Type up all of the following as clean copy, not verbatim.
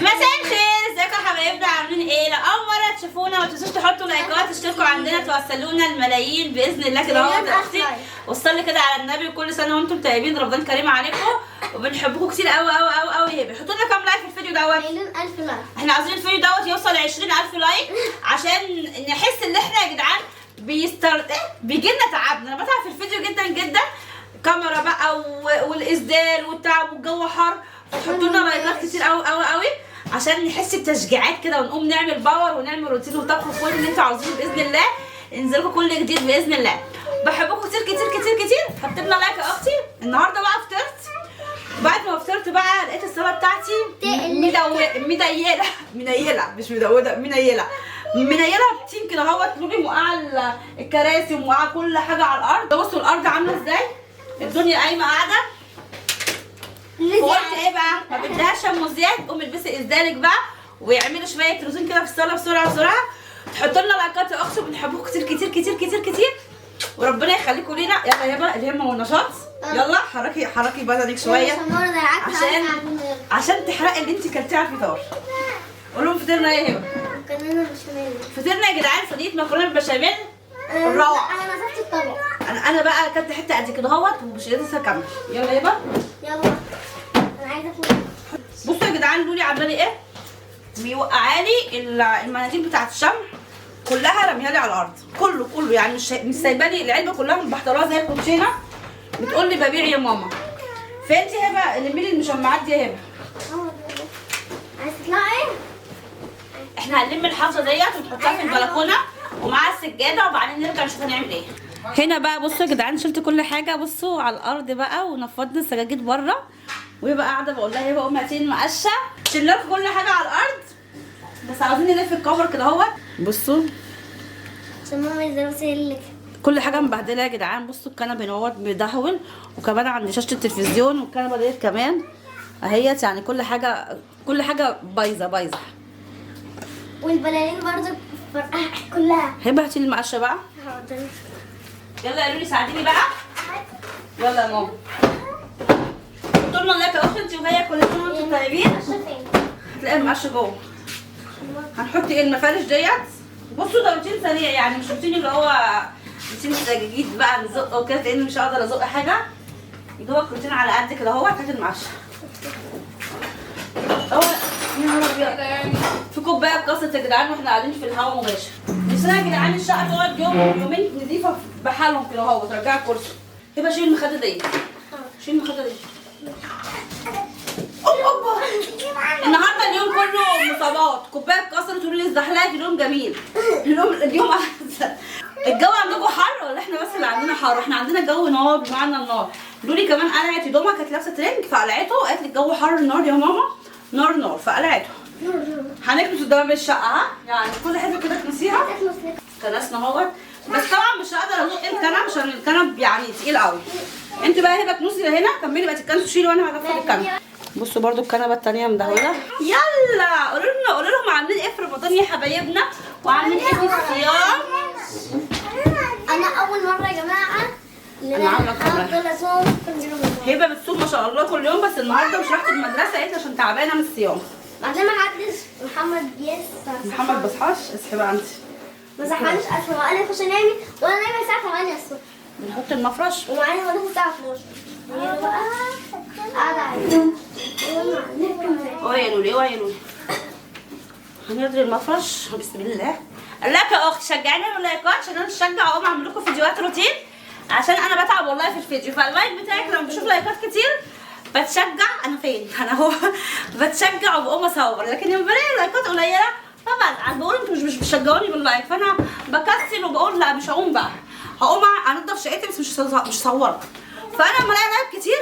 مساء الخير، ازيكم يا حبايبنا؟ عاملين ايه؟ لو اول مره تشوفونا ما تنسوش تحطوا لايكات، تشتركوا عندنا، توصلونا الملايين باذن الله كده اهو يا اختي. وصلي كده على النبي، وكل سنه وانتم طيبين، رمضان كريم عليكم، وبنحبكم كتير قوي قوي قوي قوي. بيحطوا لنا كام لايك في الفيديو دوت؟ 1000 لايك. احنا عايزين الفيديو دوت يوصل 20000 لايك عشان نحس ان احنا يا جدعان بيجي لنا تعبنا. انا بتعب في الفيديو جدا جدا، كاميرا بقى والاسدال والتعب والجو حر. تحطوا لنا لايكات كتير قوي قوي قوي عشان نحس بتشجيعات كده، ونقوم نعمل باور ونعمل روتين وطبخ كل اللي انتوا عاوزينه باذن الله. انزل لكم كل جديد باذن الله. بحبكم كتير كتير كتير كتير. حطيت لنا لايك يا اختي. النهارده بقى فطرت. بعد ما فطرت بقى لقيت الصلاه بتاعتي منيله مش مدوده، منيله بتيم كده اهوت. لولي موقعه الكراسي وموقعه كل حاجه على الارض. بصوا الارض عامله ازاي، الدنيا قايمه قاعده. وقلت ايه بقى، ما بدهاش ام زياد، قوم البسي ازدالك بقى ويعملوا شويه روتين كده في الصاله بسرعه بسرعه. تحطوا لنا لايكات يا اختي، وبنحبوكم كتير كتير كتير كتير كتير، وربنا يخليكم لينا. يلا يابا الهمه والنشاط. يلا حركي بدنك شويه عشان تحرقي اللي انت كلتيه على الفطار. قول لهم فطرنا ايه يا هبه؟ مكرونه بشاميل. فطرنا يا جدعان صينيه مكرونه بالبشاميل روعه. انا مسكت الطبق. انا بقى اكلت حته قد كده اهوت ومش قادره اكمل. يلا يابا يلا انا عايزه اكل. بصوا يا جدعان، لولي عامله لي ايه؟ بيوقعالي المناديل بتاعت الشمع كلها، رميها لي على الارض كله يعني مش سايباني العلبه كلها مبحتراها زي الكوتشينه. بتقول لي ببيع يا ماما. فانت هبه لمي لي المشمعات دي يا هبه. عايزه تطلعي ايه؟ احنا هنلم الحافظه ديت ونحطها في البلكونه ومع السجاده، وبعدين نرجع نشوف هنعمل ايه. هنا بقى بصوا يا جدعان، شلت كل حاجه بصوا على الارض بقى، ونفضنا السجاجيد بره. وهي بقى قاعده بقول لها هبه قومي هاتي المقشه. شلنا لكم كل حاجه على الارض، بس عاوزين نلف الكفر كده اهوت. بصوا عشان ماما يزرسلك كل حاجه مبهدله يا جدعان. بصوا الكنبه اهوت مدهول، وكمان عند شاشه التلفزيون، والكنبه ديت كمان اهيت. يعني كل حاجه بايظه. والبلالين برضه كلها. هبه هاتي المقشه بقى. حاضر. يلا قالوا لي ساعديني بقى. يلا يا ماما. طول ما نلاقي اختي انت وهي كل سنه وانتم طيبين. هتلاقي المقشه جوه. هنحط ايه المفارش ديت. بصوا ده روتين سريع، يعني مش روتين اللي هو روتين السجاجيد بقى نزق وكده، لان مش هقدر ازق حاجه. يدوبك روتين على قد كده اهو. هات المقشه اهو. يا نهار ابيض، في كوبايه اتكسرت يا جدعان واحنا قاعدين في الهواء مباشر. نفسنا يا جدعان الشقه تقعد يومين نضيفه بحالهم كده اهو. وترجعي الكرسي. يبقى شيل المخده دي، شيل المخده دي. اوبا النهارده اليوم كله مصابات. كوبايه اتكسرت ولي الزحلقه. اليوم جميل، اليوم احسن. الجو عندكم حر ولا احنا بس اللي عندنا حر؟ احنا عندنا جو نار بمعنى النار. لولي كمان قلعت هدومها، كانت لابسه ترنج فقلعته، قالت لي الجو حر النار يا ماما، نار فقلعته. هنكنس قدام الشقه ها، يعني كل حته كده تكنسيها. كنسنا اهوت، بس طبعا مش هقدر ازق الكنب عشان الكنب يعني تقيل قوي. انت بقى هبه تنوسي هنا، كملي بقى تتكنسوا شيلي وانا هقفل الكنب. بصوا برده الكنبه الثانيه مدهوله. يلا قولوا لهم عاملين ايه في رمضان يا حبايبنا، وعاملين ايه في الصيام. انا اول مره يا جماعه انا عامله افضل اصوم كل يوم. هبه بتصوم ما شاء الله كل يوم، بس النهارده مش راحت المدرسه قالت عشان تعبانه من الصيام. بعدين ما حدش محمد محمد بصحاش. اصحي بقى انت. ما صحانيش اصلا، وقال لي خش نامي وانا نايمه الساعه 8 الصبح. بنحط المفرش ومعانا مدرسه الساعه 12. يلا بقى قاعده عليهم. اوعي يا لولي، اوعي يا لولي. هنضرب المفرش بسم الله. لك يا اختي شجعيني باللايكات عشان انا اشجع واقوم اعمل لكم فيديوهات روتين، عشان انا بتعب والله في الفيديو. فاللايك بتاعك لما بشوف لايكات كتير بتشجع. انا فين؟ انا اهو بتشجع وبقوم اصور. لكن لما بلاقي لايكات قليله طبعا بقول انتوا مش بتشجعوني باللايك، فانا بكسل وبقول لا مش هقوم بقى. هقوم انضف شقتي بس مش صورت. فانا لما الاقي لايك كتير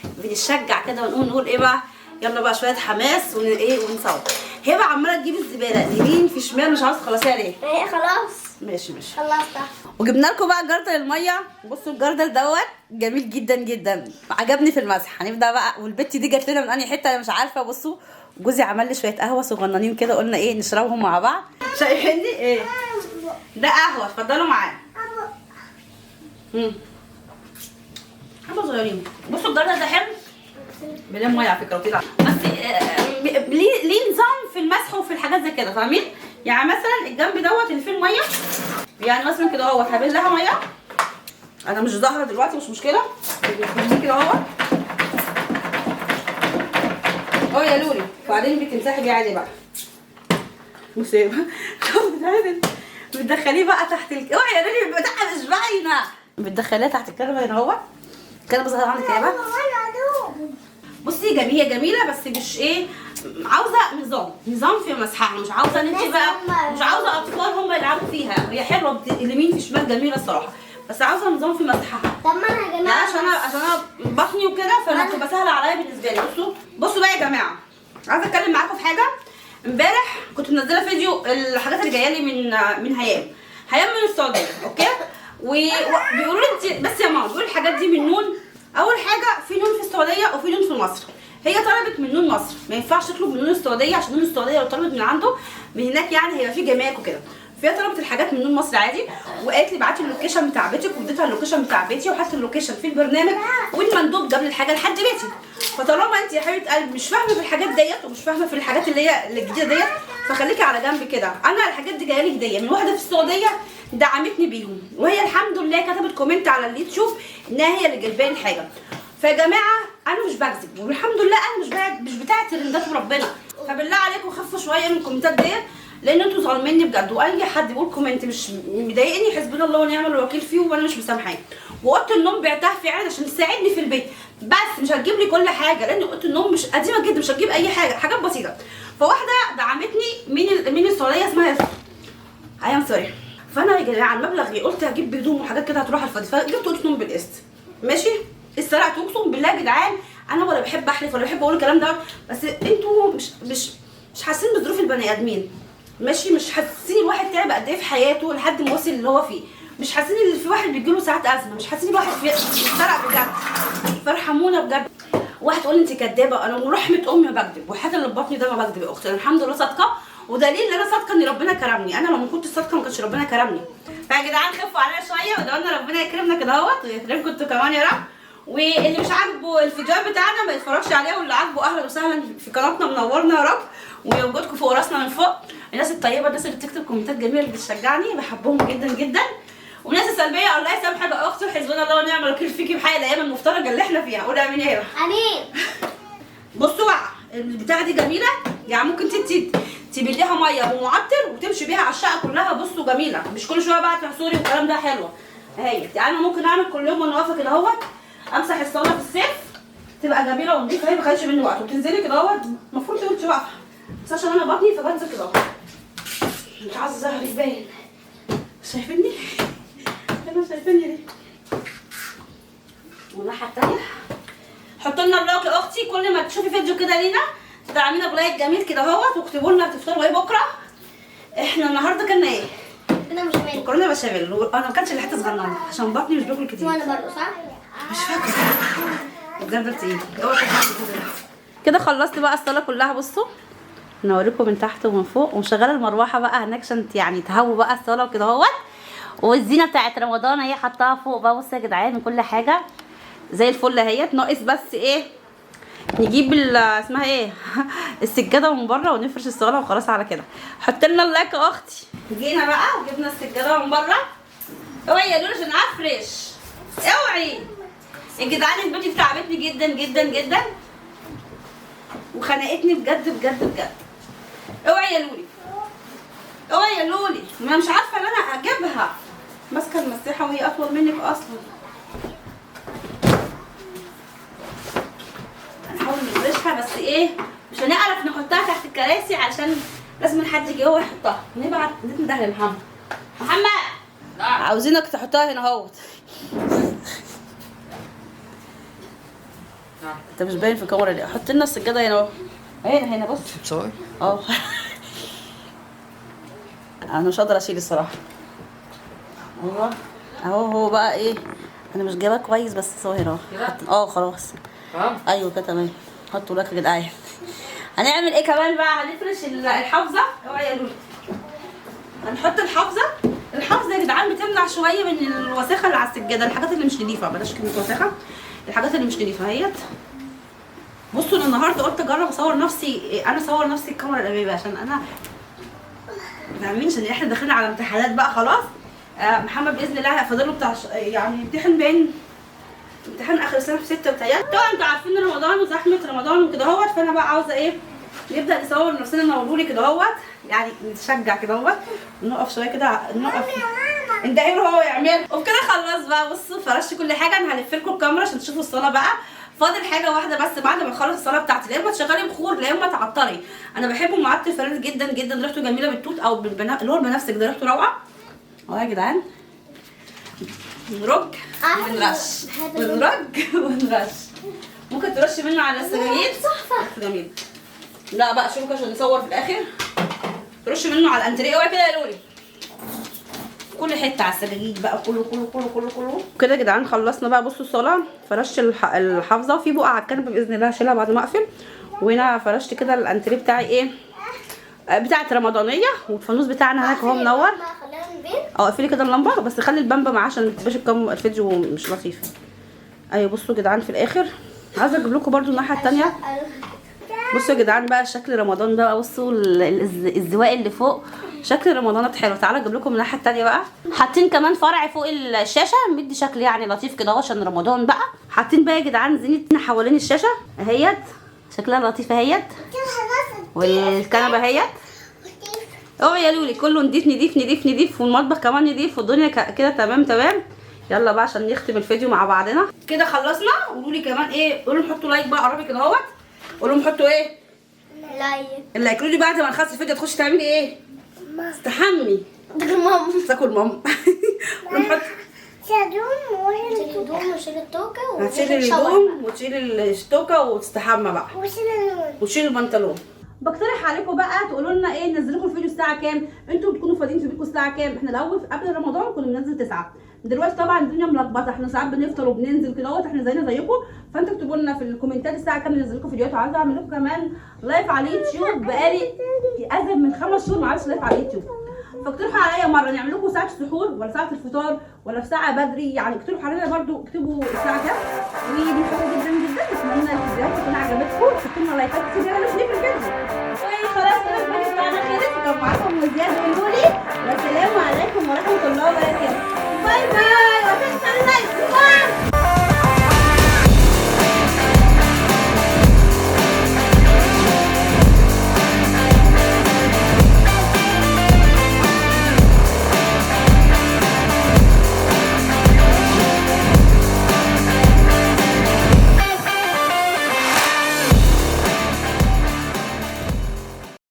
بنشجع كده ونقول ايه بقى، يلا بقى شويه حماس ونصور. هبه عماله تجيب الزباله يمين في شمال، مش عاوزه تخلصيها ليه؟ ايه خلاص ماشي خلصت. وجبنا لكم بقى جردل الميه. بصوا الجردل دوت جميل جدا جدا، عجبني في المسح. هنبدا بقى، والبت دي جات لنا من انهي حته انا مش عارفه. بصوا جوزي عمل لي شويه قهوه صغننين كده، قلنا ايه نشربهم مع بعض. شايفيني ايه ده؟ قهوه، اتفضلوا معايا. حبه صغيرين. بصوا الجردل ده حلو، بيلم ميه على فكره وكده، بس ليه كده فاهمين؟ يعني مثلا الجنب دوت اللي فيه الميه، يعني مثلا كده اهوت هبل لها ميه. انا مش ظاهره دلوقتي مش مشكله، كده اهوت اهو يا لولي، وبعدين بتمسحي بيه عادي بقى. مصيبه بتدخليه بقى تحت اوعي يا لولي بتاعها مش باينه، بتدخليها تحت الكنبه هنا اهوت. الكنبه ظاهره عندك يا بقى. بصي جميله بس مش ايه، عاوزه نظام في مسحها، مش عاوزه ان انت بقى، مش عاوزه اطفال هم يلعبوا فيها. هي حلوه اليمين في الشمال جميله الصراحه، بس عاوزه نظام في مسحها. طب ما انا يا جماعه عشان انا بطني وكده، فانا بتبقى سهله عليا بالنسبه لي. بصوا بقى يا جماعه، عايزه اتكلم معاكم في حاجه. امبارح كنت منزله فيديو الحاجات اللي جايه لي من هيام من السعوديه، اوكي؟ وبيقولوا لي انت بس يا ماما، بيقولوا الحاجات دي من نون. اول حاجه في نون في السعوديه وفي نون في مصر. هي طلبت من نون مصر، ما ينفعش تطلب من نون السعوديه، عشان نون السعوديه لو طلبت من عنده من هناك يعني هيبقى في جمارك وكده. فهي طلبت الحاجات من نون مصر عادي، وقالت لي ابعتي اللوكيشن بتاع بيتك، واديتها اللوكيشن بتاع بيتي وحطيت اللوكيشن في البرنامج، والمندوب جاب لي الحاجه لحد بيتي. فطالما انت يا حبيبه قلبي مش فاهمه في الحاجات ديت ومش فاهمه في الحاجات اللي هي الجديده ديت، فخليكي على جنب كده. انا الحاجات دي جايه لي هديه من واحده في السعوديه دعمتني بيهم، وهي الحمد لله كتبت كومنت على اليوتيوب انها هي اللي جايبه لي الحاجه. فيا جماعه انا مش بكذب، والحمد لله انا مش بتاعه ترندات وربنا، فبالله عليكم خفوا شويه من الكومنتات ديت، لان انتوا ظالميني بجد. واي حد بيقول كومنت مش مضايقني حسبنا الله ونعم الوكيل فيه، وانا مش مسامحاه. واوضه النوم بعتها فعلا عشان تساعدني في البيت، بس مش هتجيب لي كل حاجه، لان اوضه النوم مش قديمه جدا، مش هتجيب اي حاجات بسيطه. فواحده دعمتني من السعوديه اسمها ايام سوري. فانا يا جماعه المبلغ قلت هجيب هدوم وحاجات كده هتروح على الفاضي، فجبت اوضه نوم بالقسط ماشي. استرقت اقسم بالله يا جدعان، انا ولا بحب احلف ولا بحب اقول الكلام ده، بس انتوا مش حاسين بظروف البني ادمين ماشي، مش حاسين الواحد تعب قد ايه في حياته لحد ما وصل اللي هو فيه، مش حاسين ان في واحد بيجيله ساعات ازمه، مش حاسين الواحد اتسرق بجد. فارحمونا بجد. واحد تقول لي انت كدابه، انا ورحمه امي ما بكذب، والحاجه اللي في بطني ده ما بكذب يا اختي، انا الحمد لله صادقه، ودليل ان انا صادقه ان ربنا كرمني. انا لو ما كنتش صادقه ما كانش ربنا كرمني. فيا جدعان خفوا عليا شويه وادعوا لنا ربنا يكرمنا كده اهوت، ويكرمكم انتوا كمان يا رب. واللي مش عاجبه الفيديوهات بتاعنا ما يتفرجش عليها، واللي عاجبه اهلا وسهلا في قناتنا، منورنا يا رب، ووجودكم فوق راسنا من فوق. الناس الطيبه، الناس اللي بتكتب كومنتات جميله اللي بتشجعني بحبهم جدا جدا. والناس السلبيه الله يسامحك يا اختي، وحسبنا الله ونعم الوكيل فيكي بحال الايام المفترجه اللي احنا فيها. قولي امين يا رب. امين. بصوا بقى البتاعه دي جميله، يعني ممكن تبليها ميه بمعطر وتمشي بيها على الشقه كلها. بصوا جميله، مش كل شويه بقى تعصري والكلام ده، حلوه اهي. يعني انا ممكن اعمل كل يوم وانا واقفه كده اهوت، امسح الصاله في الصيف تبقى جميله ونضيفه، هي ما خدش مني وقت، وتنزلي كده اهوت المفروض تقعدي واقفه، بس عشان انا بطني فبنزل كده اهوت، مش عايزه ظهري يبان. شايفيني؟ انا شايفيني ليه؟ والناحيه الثانيه حطوا لنا بلاك يا اختي، كل ما تشوفي فيديو كده لينا تدعمينا بلايك جميل كده اهوت، واكتبوا لنا هتفطروا ايه بكره. احنا النهارده كلنا ايه؟ كنا بشاميل. مكرونه بشاميل، انا ما كانش اللي حته صغننه عشان بطني مش باكل كتير. وانا برضه صح؟ مش فاكره بجد ايه. كده خلصت بقى الصاله كلها. بصوا انا اوريكم من تحت ومن فوق، ومشغله المروحه بقى هناك عشان يعني تهووا بقى الصاله وكده اهوت. والزينه بتاعت رمضان اهي حطاها فوق بقى. بصوا يا جدعان من كل حاجه زي الفل اهيت، ناقص بس ايه، نجيب اسمها ايه السجاده من بره ونفرش الصاله وخلاص على كده. حط لنا اللايك يا اختي. جينا بقى وجبنا السجاده من بره. اوعي يا لولو عشان افرش، اوعي يا جدعان. البنت دي تعبتني جدا جدا جدا وخنقتني بجد بجد بجد. اوعي يا لولي، اوعي يا لولي، ما مش عارفه ان انا اجيبها، ماسكه المساحه وهي اطول منك اصلا. هنحاول نفرشها بس ايه، مش هنعرف نحطها تحت الكراسي علشان لازم حد يجي هو يحطها. نبعت ندهن لمحمد. محمد عاوزينك تحطها هنا اهوت. انت مش باين في الكاميرا ليه؟ حط لنا السجاده هنا اهو. هنا بص بتصور؟ اه انا مش قادره اشيل الصراحه. ايوه اهو. هو بقى ايه، انا مش جايباه كويس بس هو هنا اهو. خلاص ايوه كده تمام. حطوا لك يا جدعان. هنعمل ايه كمان بقى؟ هنفرش الحافظه. اوعي يا لولو، هنحط الحافظه. الحافظه يا جدعان بتمنع شويه من الوساخه اللي على السجاده، الحاجات اللي مش نضيفه، بلاش كلمه وساخه، الحاجات اللي مش نضيفه اهيت. بصوا انا النهارده قلت اجرب اصور نفسي، انا اصور نفسي الكاميرا الاماميه عشان انا فاهمين؟ عشان احنا داخلين على امتحانات بقى خلاص. محمد باذن الله فاضل له بتاع يعني يمتحن بين امتحان اخر السنه في 6 بتاعي. طبعا انتوا عارفين رمضان وزحمه رمضان وكده اهوت، فانا بقى عاوزه ايه نبدا نصور نفسنا نورولي كده اهوت، يعني نتشجع كده اهوت، نقف شويه كده نقف ندعيله هو يعمل. وبكده خلاص بقى بصوا فرشت كل حاجه. انا هلف لكم الكاميرا عشان تشوفوا الصاله بقى. فاضل حاجه واحده بس بعد ما اخلص الصاله بتاعتي، يا اما تشغلي بخور يا اما تعطري. انا بحبه معطر فريد جدا جدا، ريحته جميله بالتوت او اللي هو البنفسج ده، ريحته روعه اهو يا جدعان. بنرج ونرش بنرج ونرش. ممكن ترشي منه على السجاجيد تحفه جميل. لا بقى شوفوا عشان نصور في الاخر. ترشي منه على الانتريه اوعي كده يا لولي، كل حته على السجاجيد بقى كله كله كله كله كله كده يا جدعان. خلصنا بقى بصوا الصاله، فرشت الحافظه وفي بقى على الكنبه باذن الله هشيلها بعد ما اقفل. وهنا فرشت كده الانتريه بتاعي ايه بتاعت رمضانيه، والفانوس بتاعنا هناك اهو منور. اقفلي كده اللمبه بس خلي البامبا معاه عشان ما تبقاش الفيديو مش لطيف. ايوه بصوا يا جدعان في الاخر عايزه اجيب لكم برده الناحيه الثانيه. بصوا يا جدعان بقى شكل رمضان بقى، بصوا الزواق اللي فوق شكل رمضانات حلو. تعالوا اجيب لكم من الناحيه الثانيه بقى. حاطين كمان فرع فوق الشاشه مدي شكل يعني لطيف كده اهو عشان رمضان بقى. حاطين بقى يا جدعان زينه حوالين الشاشه اهيت، شكلها لطيف اهيت، والكنبه اهيت اهو يا لولي كله نضيف نضيف نضيف نضيف، والمطبخ كمان نضيف، والدنيا كده تمام تمام. يلا بقى عشان نختم الفيديو مع بعضنا كده. خلصنا. قولوا لي كمان ايه، قولوا لي حطوا لايك بقى قربي كده اهوت. قولوا لهم حطوا ايه لايك. اللايك. قولوا لي بعد ما نخلص الفيديو تخشي تعملي ايه؟ استحمي ماما تاكل ماما. قولوا لهم حطوا شيل الهدوم وشيل التوكه هتشيل الهدوم وتشيل الشتوكه وتستحمى بقى وتشيل البنطلون. بقترح عليكم بقى تقولوا لنا ايه ننزل لكم الفيديو الساعه كام؟ انتوا بتكونوا فاضيين في بيتكم الساعه كام؟ احنا الاول قبل رمضان كنا بننزل 9، دلوقتي طبعا الدنيا ملخبطه، احنا ساعات بنفطر وبننزل كده اهوت، احنا زينا زيكم. فانتوا اكتبوا لنا في الكومنتات الساعه كام ننزل لكم فيديوهات. وعايزه اعمل لكم كمان لايف على اليوتيوب، بقالي ازيد من 5 شهور ما عملتش لايف على اليوتيوب. فاقترحوا عليا مره نعمل لكم ساعه السحور ولا ساعه الفطار ولا في ساعه بدري، يعني اقترحوا علينا برده اكتبوا الساعه كام. ودي حلوه جدا جدا. اتمنى الفيديوهات تكون عجبتكم، حطوا لنا لايكات كتير. انا مش